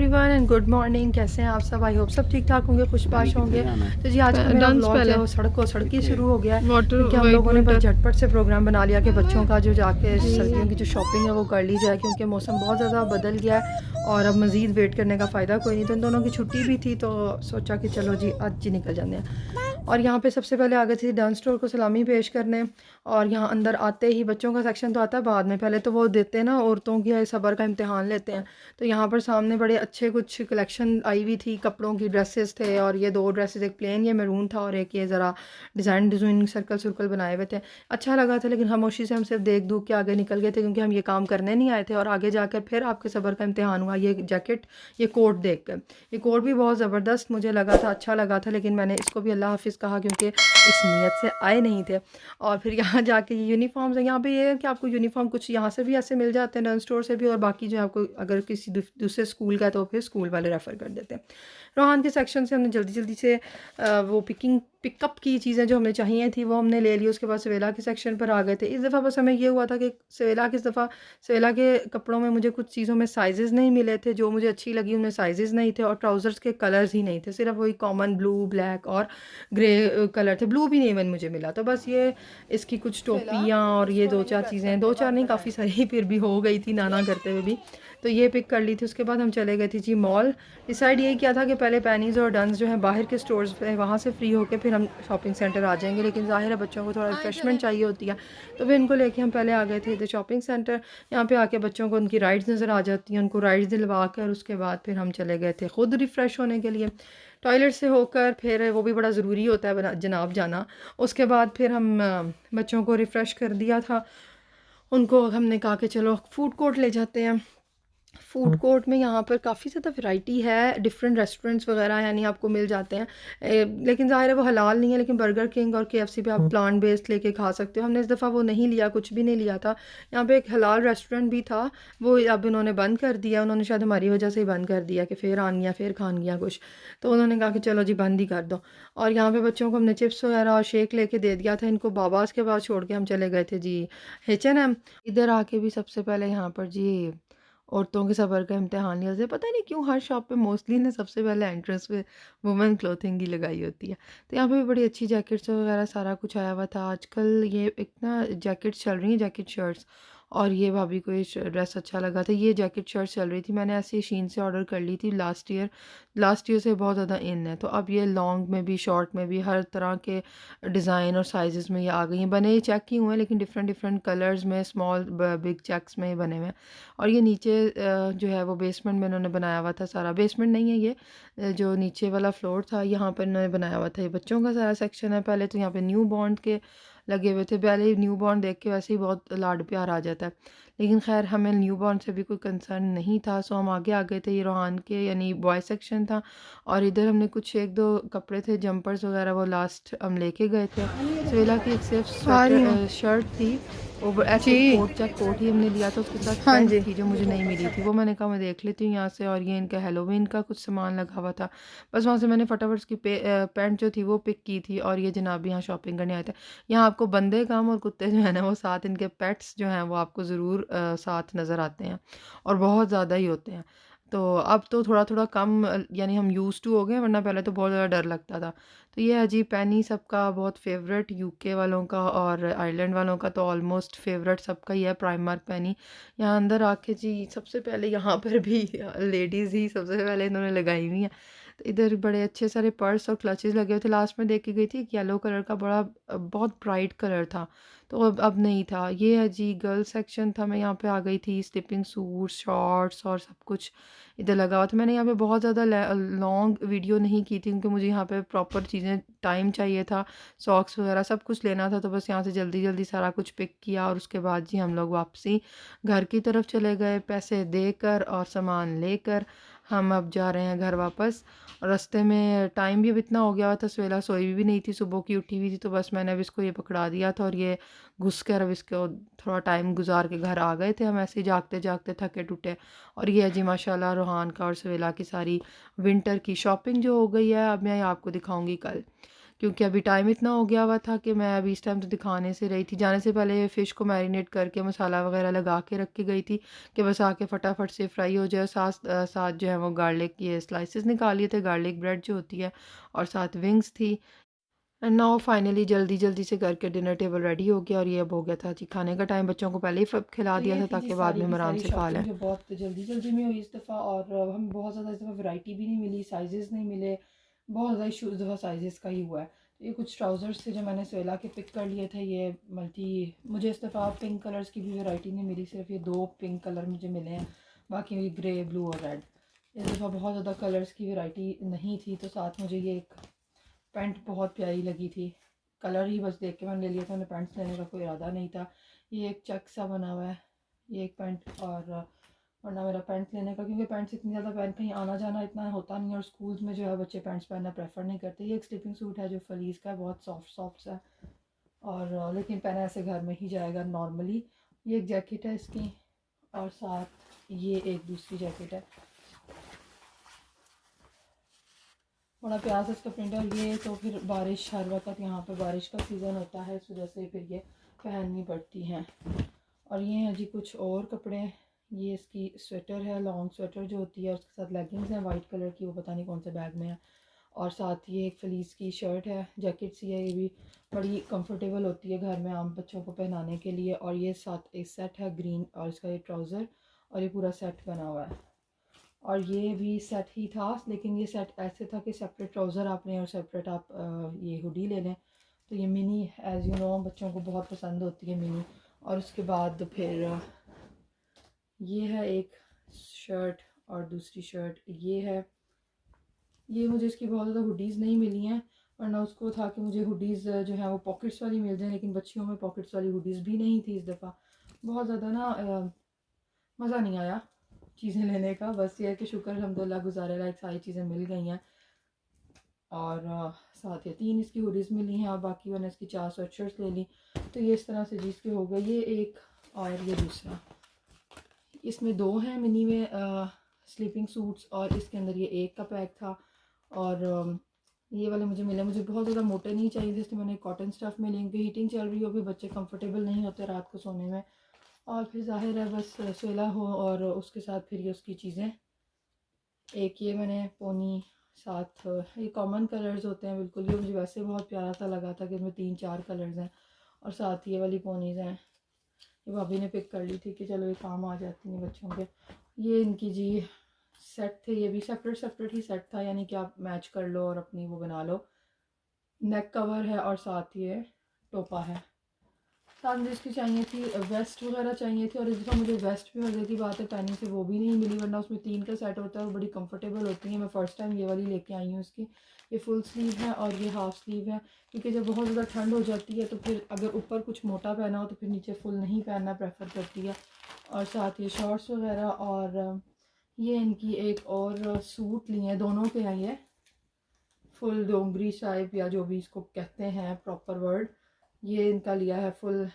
Everyone and good morning. कैसे हैं आप सब? आई होप सब ठीक ठाक होंगे, खुशबाश होंगे। तो जी आज का मेरा व्लॉग जो है वो सड़क ही शुरू हो गया है, वाटर क्योंकि हम वाइट लोगों ने बस विंटर। झटपट से प्रोग्राम बना लिया कि बच्चों का जो जाके सर्दियों की जो शॉपिंग है वो कर ली जाए, क्योंकि मौसम बहुत ज़्यादा बदल गया है और अब मज़ीद वेट करने का फ़ायदा कोई नहीं। तो इन दोनों की छुट्टी भी थी तो सोचा कि चलो जी आज ही निकल जाते हैं। और यहाँ पे सबसे पहले आ गए थे डांस स्टोर को सलामी पेश करने। और यहाँ अंदर आते ही बच्चों का सेक्शन तो आता है बाद में, पहले तो वो देते हैं ना औरतों की सबर का इम्तिहान लेते हैं। तो यहाँ पर सामने बड़े अच्छे कुछ कलेक्शन आई हुई थी, कपड़ों की ड्रेसेस थे। और ये दो ड्रेसेस, एक प्लेन ये मैरून था और एक ये ज़रा डिज़ाइन सर्कल सर्कल बनाए हुए थे। अच्छा लगा था, लेकिन खामोशी से हम सिर्फ देख दूख के आगे निकल गए थे, क्योंकि हम ये काम करने नहीं आए थे। और आगे जाकर फिर आपके सबर का इम्तिहान हुआ ये जैकेट, ये कोट देख कर। ये कोट भी बहुत ज़बरदस्त मुझे लगा था, अच्छा लगा था, लेकिन मैंने इसको भी अल्लाह हाफिज़ कहा, क्योंकि इस नीयत से आए नहीं थे। और फिर यहाँ जाके ये यूनिफॉर्म्स है, यहाँ पे ये है कि आपको यूनिफॉर्म कुछ यहाँ से भी ऐसे मिल जाते हैं डांस स्टोर से भी, और बाकी जो आपको अगर किसी दूसरे स्कूल का है तो फिर स्कूल वाले रेफ़र कर देते हैं। रोहान के सेक्शन से हमने जल्दी जल्दी से वो पिकअप की चीज़ें जो हमें चाहिए थी वो हमने ले ली। उसके बाद सवेला के सेक्शन पर आ गए थे। इस दफ़ा बस हमें ये हुआ था कि सवेला के कपड़ों में मुझे कुछ चीज़ों में साइज़ेज़ नहीं मिले थे, जो मुझे अच्छी लगी उनमें साइज़ेज़ नहीं थे, और ट्राउज़र्स के कलर्स ही नहीं थे, सिर्फ वही कॉमन ब्लू, ब्लैक और ग्रे कलर थे। ब्लू भी नहीं इवन मुझे मिला। तो बस ये इसकी कुछ टोपियाँ और ये दो चार चीज़ें, दो चार नहीं काफ़ी सारी फिर भी हो गई थी नाना करते हुए भी, तो ये पिक कर ली थी। उसके बाद हम चले गए थे जी मॉल। डिसाइड यही किया था कि पहले पैनीज़ और डन्स जो हैं बाहर के स्टोर्स पे, वहाँ से फ्री होकर फिर हम शॉपिंग सेंटर आ जाएंगे, लेकिन ज़ाहिर है बच्चों को थोड़ा रिफ्रेशमेंट चाहिए होती है, तो फिर इनको लेके हम पहले आ गए थे शॉपिंग सेंटर। यहाँ पे आके बच्चों को उनकी राइड्स नज़र आ जाती हैं, उनको राइड्स दिलवा कर उसके बाद फिर हम चले गए थे ख़ुद रिफ़्रेश होने के लिए। टॉयलेट से होकर फिर वो भी बड़ा ज़रूरी होता है जनाब जाना। उसके बाद फिर हम बच्चों को रिफ़्रेश कर दिया था। उनको हमने कहा कि चलो फ़ूड कोर्ट ले जाते हैं। फ़ूड कोर्ट में यहाँ पर काफ़ी ज़्यादा वैरायटी है, डिफरेंट रेस्टोरेंट्स वगैरह यानी आपको मिल जाते हैं। लेकिन ज़ाहिर है वो हलाल नहीं है, लेकिन बर्गर किंग और केएफसी पे आप प्लांट बेस्ड लेके खा सकते हो। हमने इस दफ़ा वो नहीं लिया, कुछ भी नहीं लिया था। यहाँ पे एक हलाल रेस्टोरेंट भी था, वो अब उन्होंने बंद कर दिया। उन्होंने शायद हमारी वजह से ही बंद कर दिया कि फिर आन गया फिर खान गया कुछ, तो उन्होंने कहा कि चलो जी बंद ही कर दो। और यहाँ पे बच्चों को हमने चिप्स वगैरह और शेक लेके दे दिया था। इनको बाबास के बाद छोड़ के हम चले गए थे जी H&M। इधर आके भी सबसे पहले यहाँ पर जी औरतों के सबर का इम्तिहान लिया जाए। पता नहीं क्यों हर शॉप पे मोस्टली ना सबसे पहले एंट्रेंस पे वुमेन क्लोथिंग ही लगाई होती है। तो यहाँ पे भी बड़ी अच्छी जैकेट्स वगैरह सारा कुछ आया हुआ था। आजकल ये एक ना जैकेट्स चल रही हैं, जैकेट शर्ट्स। और ये भाभी को ये ड्रेस अच्छा लगा था, ये जैकेट शर्ट चल रही थी, मैंने ऐसे शीन से ऑर्डर कर ली थी लास्ट ईयर से बहुत ज़्यादा इन है। तो अब ये लॉन्ग में भी शॉर्ट में भी हर तरह के डिज़ाइन और साइज़ में ये आ गई हैं। बने ये चेक ही हुए हैं, लेकिन डिफरेंट डिफरेंट कलर्स में, स्मॉल बिग चेक्स में बने हुए हैं। और ये नीचे जो है वो बेसमेंट में इन्होंने बनाया हुआ था सारा। बेसमेंट नहीं है ये, जो नीचे वाला फ्लोर था यहाँ पर इन्होंने बनाया हुआ था। ये बच्चों का सारा सेक्शन है। पहले तो यहाँ पे न्यू बॉर्न के लगे हुए थे, पहले ही न्यू बॉर्न देख के वैसे ही बहुत लाड प्यार आ जाता है, लेकिन खैर हमें न्यू बॉर्न से भी कोई कंसर्न नहीं था, सो हम आगे आ गए थे। ये रोहान के यानी बॉय सेक्शन था। और इधर हमने कुछ एक दो कपड़े थे, जंपर्स वगैरह, वो लास्ट हम लेके गए थे। सवेला की एक सिर्फ आ रही हूँ स्वेटर शर्ट थी, ओवर ऐसे जी। कोट ही हमने लिया था। उसके साथ हाँ पैंट जी। थी जो मुझे नहीं मिली थी, वो मैंने कहा मैं देख लेती हूँ यहाँ से। और ये इनका हेलोवीन का कुछ सामान लगा हुआ था, बस वहाँ से मैंने फटाफट उसकी पैंट जो थी वो पिक की थी। और ये जनाब यहाँ शॉपिंग करने आए थे। यहाँ आपको बंदे कम और कुत्ते जो है ना वो साथ, इनके पेट्स जो हैं वो आपको ज़रूर साथ नज़र आते हैं, और बहुत ज़्यादा ही होते हैं। तो अब तो थोड़ा थोड़ा कम यानी हम यूज़ टू हो गए, वरना पहले तो बहुत ज़्यादा डर लगता था। तो ये अजीब पैनी सबका बहुत फेवरेट, यूके वालों का और आयरलैंड वालों का तो ऑलमोस्ट फेवरेट सबका ही है, प्राइमर पैनी। यहाँ अंदर आके जी सबसे पहले यहाँ पर भी लेडीज़ ही सबसे पहले इन्होंने लगाई हुई हैं। तो इधर बड़े अच्छे सारे पर्स और क्लचेस लगे हुए थे। लास्ट में देख के गई थी एक येलो कलर का बड़ा बहुत ब्राइट कलर था, तो अब नहीं था। ये है जी गर्ल सेक्शन था, मैं यहाँ पे आ गई थी। स्लिपिंग सूट, शॉर्ट्स और सब कुछ इधर लगा हुआ था। मैंने यहाँ पे बहुत ज़्यादा लॉन्ग वीडियो नहीं की थी, क्योंकि मुझे यहाँ पे प्रॉपर चीज़ें टाइम चाहिए था, सॉक्स वगैरह सब कुछ लेना था। तो बस यहाँ से जल्दी जल्दी सारा कुछ पिक किया, और उसके बाद जी हम लोग वापसी घर की तरफ चले गए, पैसे देकर और सामान लेकर हम अब जा रहे हैं घर वापस। और रास्ते में टाइम भी अब इतना हो गया हुआ था, सवेला सोई भी नहीं थी, सुबह की उठी हुई थी। तो बस मैंने अब इसको ये पकड़ा दिया था, और ये घुस कर अब इसको थोड़ा टाइम गुजार के घर आ गए थे हम, ऐसे ही जागते जागते थके टूटे। और ये है जी माशाल्लाह रोहान का और सवेला की सारी विंटर की शॉपिंग जो हो गई है, अब मैं आपको दिखाऊंगी कल। क्योंकि अभी टाइम इतना हो गया हुआ था कि मैं अभी इस टाइम तो दिखाने से रही थी। जाने से पहले फ़िश को मैरिनेट करके मसाला वगैरह लगा के रख के गई थी कि बस आके फटाफट से फ्राई हो जाए। साथ जो है वो गार्लिक ये स्लाइसेस निकाल लिए थे, गार्लिक ब्रेड जो होती है, और साथ विंग्स थी। एंड नाउ फाइनली जल्दी जल्दी से करके डिनर टेबल रेडी हो गया, और ये अब हो गया था जी खाने का टाइम। बच्चों को पहले ही खिला तो दिया ये था थी जी ताकि बाद सारी में हम की आराम सारी से खा लें। शॉपिंग जो बहुत जल्दी जल्दी में हुई इस दफ़ा, और हमें बहुत ज़्यादा इस दफ़ा वैरायटी भी नहीं मिली, साइजेस नहीं मिले, बहुत ज़्यादा इशू इस दफ़ा साइजेस का ही हुआ है। तो ये कुछ ट्राउज़र्स थे जो मैंने सोला के पिक कर लिए थे। ये मुझे इस दफ़ा पिंक कलर्स की भी वैरायटी नहीं मिली, सिर्फ ये 2 पिंक कलर मुझे मिले हैं, बाकी ग्रे, ब्लू और रेड। इस दफ़ा बहुत ज़्यादा कलर्स की वैरायटी नहीं थी। तो साथ मुझे ये एक पैंट बहुत प्यारी लगी थी, कलर ही बस देख के मैंने ले लिया था, मैंने पैंट्स लेने का कोई इरादा नहीं था। ये एक चेक सा बना हुआ है, ये एक पैंट, और वरना मेरा पैंट लेने का, क्योंकि पैंट्स इतनी ज़्यादा पहन कहीं आना जाना इतना होता नहीं है, और स्कूल्स में जो है बच्चे पैंट्स पहनना प्रेफर नहीं करते। ये एक स्लीपिंग सूट है जो फलीस का है, बहुत सॉफ्ट सॉफ्ट सा, और लेकिन पहना ऐसे घर में ही जाएगा नॉर्मली। ये एक जैकेट है इसकी, और साथ ये एक दूसरी जैकेट है, बड़ा प्यार से इसका प्रिंट है। और ये तो फिर बारिश, हर वक्त यहाँ पे बारिश का सीज़न होता है, इस वजह से फिर ये पहननी पड़ती हैं। और ये हैं जी कुछ और कपड़े। ये इसकी स्वेटर है, लॉन्ग स्वेटर जो होती है, उसके साथ लेगिंग्स हैं वाइट कलर की, वो पता नहीं कौन से बैग में है। और साथ ये एक फलीस की शर्ट है, जैकेट सी है, ये भी बड़ी कंफर्टेबल होती है घर में आम बच्चों को पहनाने के लिए। और ये साथ एक सेट है ग्रीन, और इसका ये ट्राउज़र, और ये पूरा सेट बना हुआ है। और ये भी सेट ही था, लेकिन ये सेट ऐसे था कि सेपरेट ट्राउज़र आप लें और सेपरेट आप ये हुडी ले लें। तो ये मिनी, एज़ यू नो, बच्चों को बहुत पसंद होती है मिनी। और उसके बाद फिर ये है एक शर्ट, और दूसरी शर्ट ये है। ये मुझे इसकी बहुत ज़्यादा हुडीज़ नहीं मिली हैं, वरना उसको था कि मुझे हुडीज़ जो है वो पॉकेट्स वाली मिल जाए, लेकिन बच्चियों में पॉकेट्स वाली हुडीज़ भी नहीं थी इस दफ़ा। बहुत ज़्यादा ना मज़ा नहीं आया चीज़ें लेने का। बस ये है कि शुक्र अल्हम्दुलिल्लाह गुज़ारे लायक सारी चीज़ें मिल गई हैं। और साथ ही 3 इसकी हुडीज़ मिली हैं, और बाकी मैंने इसकी 4 स्वेटशर्ट्स ले ली। तो ये इस तरह से चीज़ के हो गए, ये एक और ये दूसरा। इसमें 2 हैं मिनी में स्लीपिंग सूट्स, और इसके अंदर ये एक का पैक था। और ये वाले मुझे मिले, मुझे बहुत ज़्यादा मोटे नहीं चाहिए थे, इसलिए मैंने कॉटन स्टफ़ में ली, क्योंकि हीटिंग चल रही हो, फिर बच्चे कंफर्टेबल नहीं होते रात को सोने में। और फिर ज़ाहिर है बस सोला हो, और उसके साथ फिर ये उसकी चीज़ें। एक ये मैंने पोनी, साथ ये कॉमन कलर्स होते हैं बिल्कुल, ये मुझे वैसे बहुत प्यारा सा लगा था कि इसमें 3-4 कलर्स हैं। और साथ ये वाली पोनीज़ हैं, ये भाभी ने पिक कर ली थी कि चलो ये काम आ जाती हैं बच्चों के। ये इनकी जी सेट थे, ये भी सेपरेट सेपरेट ही सेट था, यानी कि आप मैच कर लो और अपनी वो बना लो। नेक कवर है, और साथ ये टोपा है। साथ मुझे इसकी चाहिए थी वेस्ट वगैरह चाहिए थी, और इस दफ़ा मुझे वेस्ट भी मज़े की बात है पहनी से वो भी नहीं मिली, वरना उसमें 3 का सेट होता है और बड़ी कंफर्टेबल होती है। मैं फ़र्स्ट टाइम ये वाली लेके आई हूँ इसकी। ये फुल स्लीव है और ये हाफ़ स्लीव है, क्योंकि जब बहुत ज़्यादा ठंड हो जाती है तो फिर अगर ऊपर कुछ मोटा पहना हो तो फिर नीचे फुल नहीं पहनना प्रेफर करती है। और साथ ये शॉर्ट्स वगैरह, और ये इनकी एक और सूट लिए हैं, दोनों के हैं ये, फुल डोंगरी टाइप या जो भी इसको कहते हैं प्रॉपर वर्ड। ये इनका लिया है फुल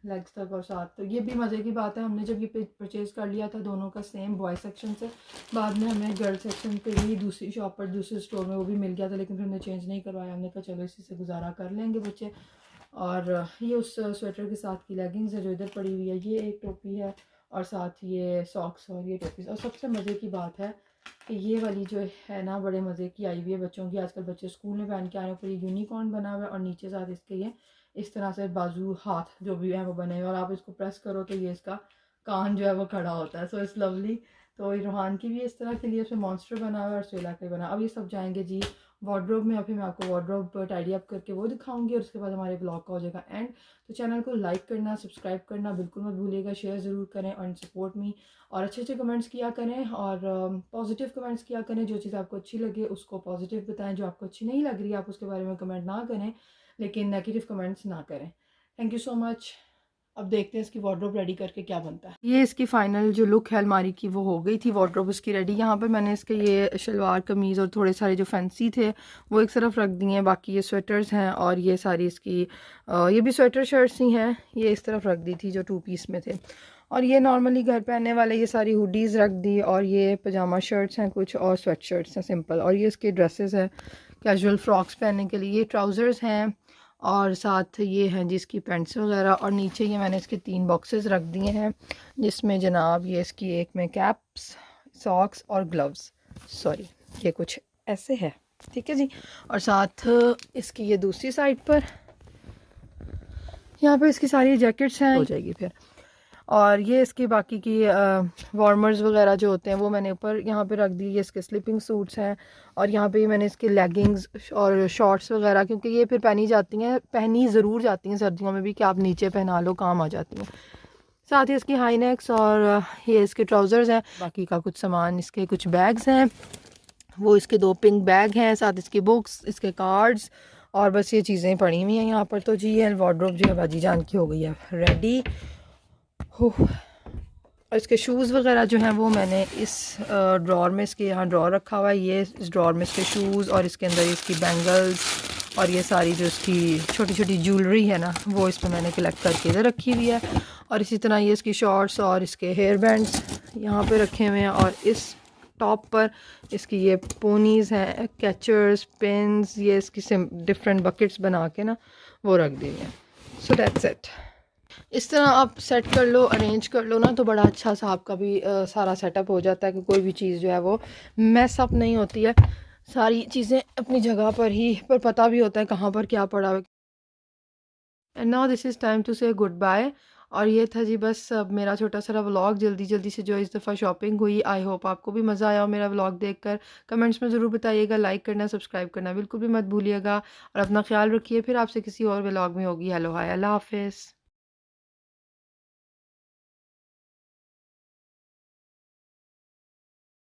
लेग्स तक, और साथ तो ये भी मज़े की बात है, हमने जब ये परचेज़ कर लिया था दोनों का सेम बॉय सेक्शन से, बाद में हमें गर्ल सेक्शन पे भी दूसरी शॉप पर दूसरे स्टोर में वो भी मिल गया था, लेकिन फिर हमने चेंज नहीं करवाया। हमने कहा चलो इसी से गुजारा कर लेंगे बच्चे। और ये उस स्वेटर के साथ की लेगिंग्स है जो इधर पड़ी हुई है, ये एक टोपी है, और साथ ये सॉक्स और ये टोपीज। और सबसे मज़े की बात है कि ये वाली जो है ना बड़े मज़े की आई हुई है बच्चों की, आजकल बच्चे स्कूल में पहन के आए हैं। ऊपर ये यूनिकॉर्न बना हुआ है, और नीचे साथ इसके ये इस तरह से बाजू हाथ जो भी है वो बने हुए, और आप इसको प्रेस करो तो ये इसका कान जो है वो खड़ा होता है। So it's lovely. तो रोहान की भी इस तरह के लिए उसमें मॉन्स्टर बना हुआ है, और स्वेला का बना। अब ये सब जाएंगे जी वार्डरोब में, अभी मैं आपको वार्डरोब टाइडी अप करके वो दिखाऊंगी, और उसके बाद हमारे ब्लॉग का हो जाएगा एंड। तो चैनल को लाइक करना, सब्सक्राइब करना बिल्कुल मत भूलिएगा, शेयर ज़रूर करें और सपोर्ट मी, और अच्छे अच्छे कमेंट्स किया करें, और पॉजिटिव कमेंट्स किया करें। जो चीज़ आपको अच्छी लगे उसको पॉजिटिव बताएं, जो आपको अच्छी नहीं लग रही आप उसके बारे में कमेंट ना करें, लेकिन नेगेटिव कमेंट्स ना करें। Thank you so much. अब देखते हैं इसकी वार्डरोब रेडी करके क्या बनता है। ये इसकी फाइनल जो लुक है अलमारी की वो हो गई थी, वार्डरोब इसकी रेडी। यहाँ पे मैंने इसके ये शलवार कमीज़ और थोड़े सारे जो फैंसी थे वो एक तरफ रख दिए हैं, बाकी ये स्वेटर्स हैं, और ये सारी इसकी ये भी स्वेटर शर्ट्स ही हैं, ये इस तरफ रख दी थी जो 2 पीस में थे। और ये नॉर्मली घर पहनने वाले ये सारी हुडीज़ रख दी, और ये पजामा शर्ट्स हैं कुछ, और स्वेट शर्ट्स हैं सिंपल, और ये इसके ड्रेसेस हैं कैजुअल फ्रॉक्स पहनने के लिए। ये ट्राउज़र्स हैं और साथ ये हैं जिसकी पैंट्स वगैरह, और नीचे ये मैंने इसके 3 बॉक्सेस रख दिए हैं जिसमें जनाब ये इसकी एक में कैप्स, सॉक्स और ग्लव्स, सॉरी ये कुछ ऐसे है, ठीक है जी। और साथ इसकी ये दूसरी साइड पर यहाँ पे इसकी सारी जैकेट्स हैं, हो जाएगी फिर। और ये इसकी बाकी की वार्मर्स वगैरह जो होते हैं वो मैंने ऊपर यहाँ पे रख दी। ये इसके स्लीपिंग सूट्स हैं, और यहाँ पे मैंने इसके लेगिंग्स और शॉर्ट्स वगैरह, क्योंकि ये फिर पहनी ज़रूर जाती हैं सर्दियों में भी, कि आप नीचे पहना लो, काम आ जाती हैं। साथ ही इसकी हाई नेक्स और ये इसके ट्राउज़र्स हैं। बाकी का कुछ सामान, इसके कुछ बैग्स हैं, वो इसके 2 पिंक बैग हैं, साथ इसकी बुक्स, इसके कार्ड्स, और बस ये चीज़ें पड़ी हुई हैं यहाँ पर। तो जी ये वार्डरोब जो है बाजी जान की हो गई है रेडी। और इसके शूज़ वगैरह जो हैं वो मैंने इस ड्रॉर में, इसके यहाँ ड्रॉर रखा हुआ है, ये इस ड्रॉर में इसके शूज़, और इसके अंदर इसकी बैंगल्स और ये सारी जो इसकी छोटी छोटी ज्वेलरी है ना, वो इसमें मैंने कलेक्ट करके इधर रखी हुई है। और इसी तरह ये इसकी शॉर्ट्स और इसके हेयर बैंड्स यहाँ पे रखे हुए हैं, और इस टॉप पर इसकी ये पोनीज़ हैं, कैचर्स, पिन्स, ये इसकी डिफरेंट बकेट्स बना के ना वो रख दी हैं। So that's it. इस तरह आप सेट कर लो, अरेंज कर लो ना, तो बड़ा अच्छा सा आपका भी सारा सेटअप हो जाता है कि कोई भी चीज़ जो है वो मैस अप नहीं होती है। सारी चीज़ें अपनी जगह पर ही, पर पता भी होता है कहाँ पर क्या पड़ा है। And now this is time to say goodbye. और ये था जी बस अब मेरा छोटा सा व्लॉग, जल्दी जल्दी से जो इस दफ़ा शॉपिंग हुई। आई होप आपको भी मज़ा आया हो मेरा व्लॉग देखकर। कमेंट्स में ज़रूर बताइएगा, लाइक करना, सब्सक्राइब करना बिल्कुल भी मत भूलिएगा, और अपना ख्याल रखिए। फिर आपसे किसी और व्लॉग में होगी। हेलो हाय, अल्लाह हाफिज़।